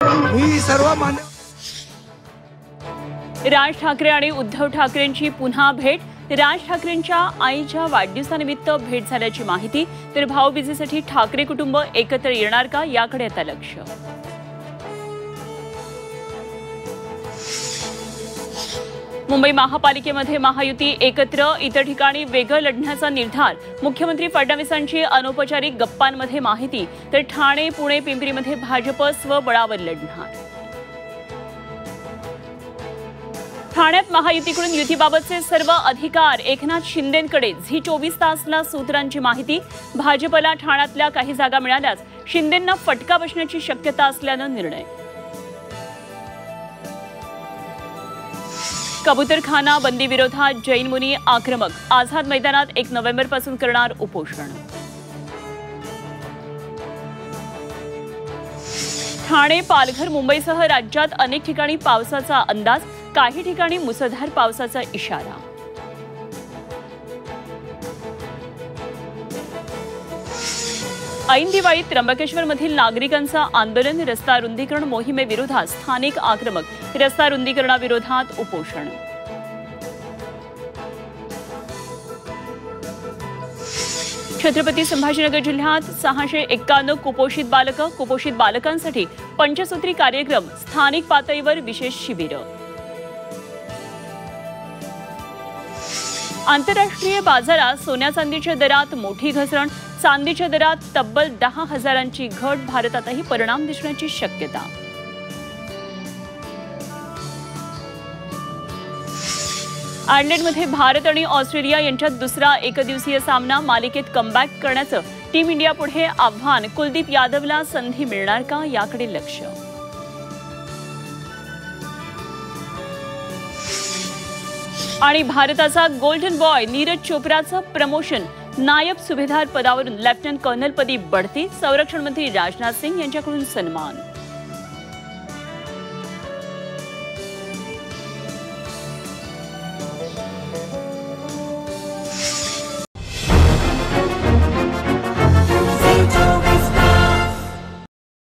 मी सर्व मान्य। राज ठाकरे आणि उद्धव ठाकरेंची पुन्हा भेट। राज ठाकरेंच्या आईच्या वाढदिवसानिमित्त भेट झाल्याची माहिती। तर भाऊबीजेसाठी ठाकरे कुटुंब एकत्र येणार का याकडे आता लक्ष। मुंबई महापालिकेमध्ये महायुती एकत्र, इतर ठिकाणी वेगळं लढण्याचा निर्धार। मुख्यमंत्री फडणवीसांची अनौपचारिक गप्पांमध्ये माहिती। तर ठाणे, पुणे, पिंपरीमध्ये भाजप स्वबळावर लढणार। ठाण्यात महायुतीकडून युतीबाबतचे सर्व अधिकार एकनाथ शिंदेंकडे। झी24 तासला सूत्रांची माहिती। भाजपला ठाण्यातल्या काही जागा मिळाल्यास शिंदेंना फटका बसण्याची शक्यता असल्यानं निर्णय। कबूतरखाना बंदी विरोधात जैन मुनी आक्रमक। आझाद मैदानात 1 नोव्हेंबरपासून करणार उपोषण। ठाणे, पालघर, मुंबईसह राज्यात अनेक ठिकाणी पावसाचा अंदाज। काही ठिकाणी मुसळधार पावसाचा इशारा। ऐन दिवाळीत त्र्यंबकेश्वरमधील नागरिकांचं आंदोलन। रस्ता रुंदीकरण मोहिमेविरोधात स्थानिक आक्रमक। रस्ता रुंदीकरणाविरोधात उपोषण। छत्रपती संभाजीनगर जिल्ह्यात 651 कुपोषित बालकं। कुपोषित बालकांसाठी पंचसूत्री कार्यक्रम। स्थानिक पातळीवर विशेष शिबिरं। आंतरराष्ट्रीय बाजारात सोन्या चांदीच्या दरात मोठी घसरण। चांदीच्या दरात तब्बल 10,000ची घट। भारतातही परिणाम दिसण्याची शक्यता। आयर्लंडमध्ये भारत आणि ऑस्ट्रेलिया यांच्यात दुसरा एकदिवसीय सामना। मालिकेत कमबॅक करण्याचं टीम इंडिया पुढे आव्हान। कुलदीप यादवला संधी मिळणार का याकडे लक्ष। आणि भारताचा गोल्डन बॉय नीरज चोप्राचं प्रमोशन। नायब सुभेदार पदावरून लेफ्टनंट कर्नल पदी बढती। संरक्षण मंत्री राजनाथ सिंग यांच्याकडून सन्मान।